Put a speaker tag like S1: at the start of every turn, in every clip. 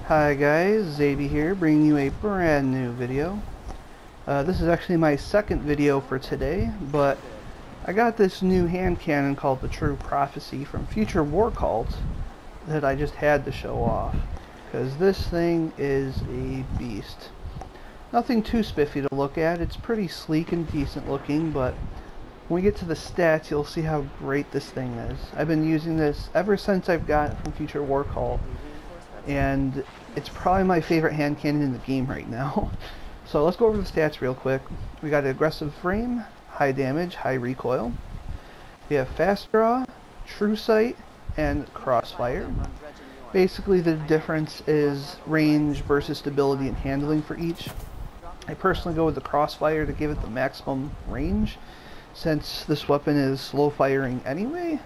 S1: Hi guys, Zaby here, bringing you a brand new video. This is actually my second video for today, but I got this new hand cannon called the True Prophecy from Future War Cult that I just had to show off, because this thing is a beast. Nothing too spiffy to look at, it's pretty sleek and decent looking, but when we get to the stats you'll see how great this thing is. I've been using this ever since I've got it from Future War Cult, and it's probably my favorite hand cannon in the game right now. So let's go over the stats real quick. We got aggressive frame, high damage, high recoil. We have fast draw, true sight, and crossfire. Basically the difference is range versus stability and handling for each. I personally go with the crossfire to give it the maximum range, since this weapon is slow firing anyway,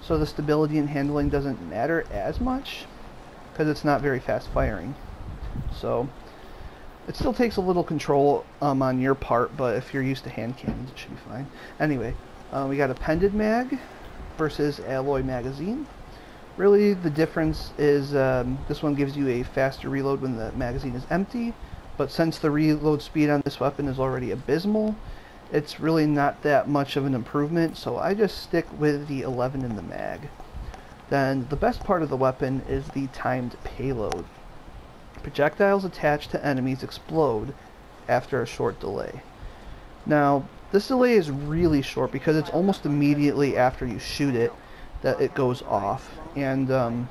S1: so the stability and handling doesn't matter as much, because it's not very fast firing. So it still takes a little control on your part, but if you're used to hand cannons it should be fine. Anyway, we got a pended mag versus alloy magazine. Really the difference is this one gives you a faster reload when the magazine is empty, but since the reload speed on this weapon is already abysmal, it's really not that much of an improvement, so I just stick with the 11 in the mag. Then the best part of the weapon is the timed payload. Projectiles attached to enemies explode after a short delay. Now this delay is really short because it's almost immediately after you shoot it that it goes off, and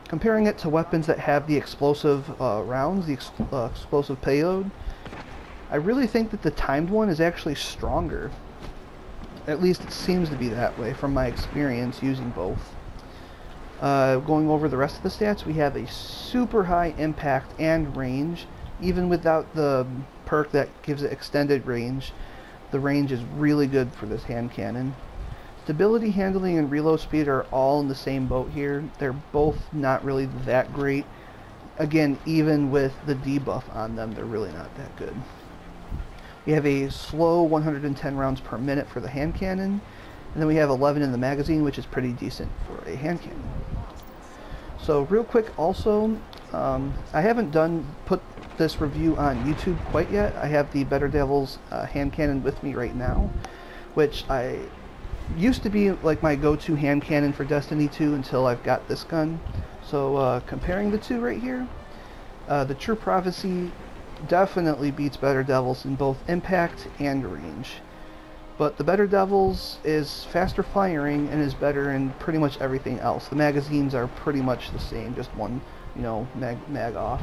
S1: comparing it to weapons that have the explosive rounds, the explosive payload, I really think that the timed one is actually stronger. At least it seems to be that way from my experience using both. Going over the rest of the stats, we have a super high impact and range. Even without the perk that gives it extended range, the range is really good for this hand cannon. Stability, handling, and reload speed are all in the same boat here. They're both not really that great. Again, even with the debuff on them, they're really not that good. We have a slow 110 rounds per minute for the hand cannon, and then we have 11 in the magazine, which is pretty decent for a hand cannon. So real quick also, I haven't put this review on YouTube quite yet. I have the Better Devils hand cannon with me right now, which I used to be like my go-to hand cannon for Destiny 2 until I've got this gun. So comparing the two right here, the True Prophecy definitely beats Better Devils in both impact and range. But the Better Devils is faster firing and is better in pretty much everything else. The magazines are pretty much the same, just one, mag off.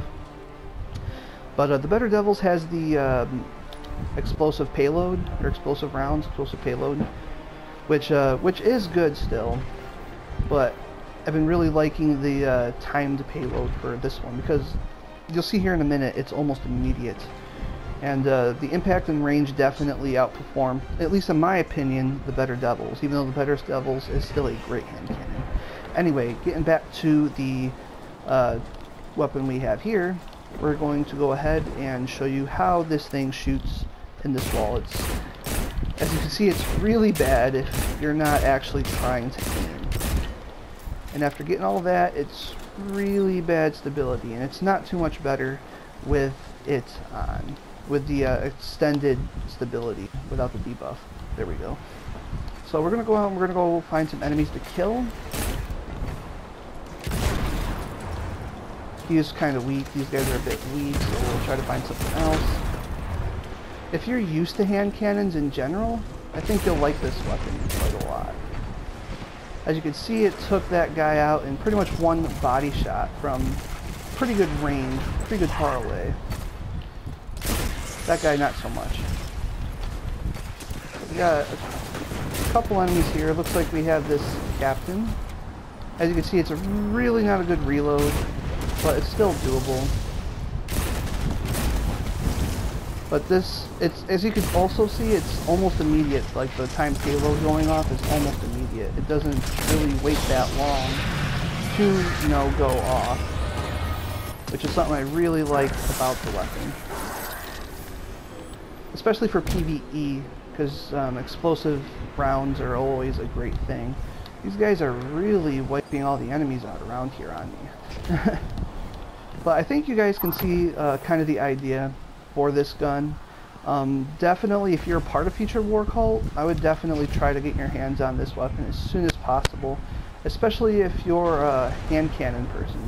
S1: But the Better Devils has the explosive payload, or explosive rounds, explosive payload, which is good still. But I've been really liking the timed payload for this one, because you'll see here in a minute it's almost immediate. And the impact and range definitely outperform, at least in my opinion, the Better Devils, even though the Better Devils is still a great hand cannon. Anyway, getting back to the weapon we have here, we're going to go ahead and show you how this thing shoots in this wall. As you can see, it's really bad if you're not actually trying to aim. And after getting all of that, it's really bad stability, and it's not too much better with it on. With the extended stability without the debuff. There we go. So we're gonna go out and we're gonna go find some enemies to kill. He is kind of weak. These guys are a bit weak, so we'll try to find something else. If you're used to hand cannons in general, I think you'll like this weapon quite a lot. As you can see, it took that guy out in pretty much one body shot from pretty good range, pretty good far away. That guy, not so much. We got a couple enemies here. Looks like we have this captain. As you can see, it's really not a good reload, but it's still doable. But this, as you can also see, it's almost immediate. Like the time payload going off is almost immediate. It doesn't really wait that long to, go off, which is something I really like about the weapon. Especially for PvE, because explosive rounds are always a great thing. These guys are really wiping all the enemies out around here on me. But I think you guys can see kind of the idea for this gun. Definitely, if you're a part of Future War Cult, I would definitely try to get your hands on this weapon as soon as possible, especially if you're a hand cannon person.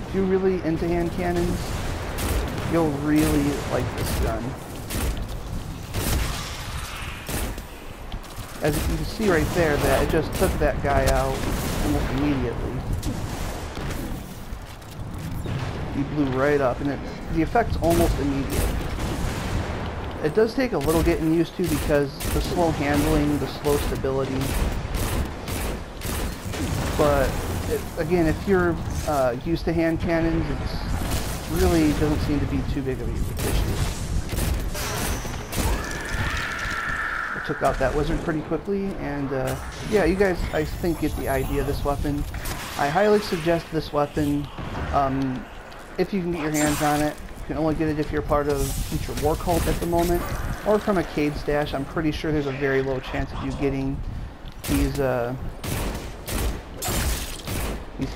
S1: If you're really into hand cannons, you'll really like this gun. As you can see right there, that it just took that guy out almost immediately. He blew right up, and the effect's almost immediate. It does take a little getting used to because the slow handling, the slow stability. But again, if you're used to hand cannons, it really doesn't seem to be too big of an issue. I took out that wizard pretty quickly, and yeah, you guys, I think, get the idea of this weapon. I highly suggest this weapon if you can get your hands on it. You can only get it if you're part of Future War Cult at the moment, or from a Cade stash. I'm pretty sure there's a very low chance of you getting these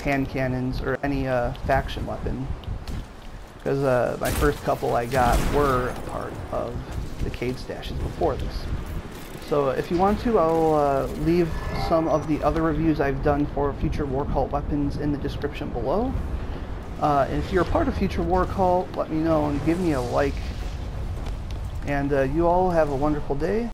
S1: hand cannons or any faction weapon, because my first couple I got were a part of the Cade stashes before this. So if you want to, I'll leave some of the other reviews I've done for Future War Cult weapons in the description below. And if you're a part of Future War Cult, let me know and give me a like. And you all have a wonderful day.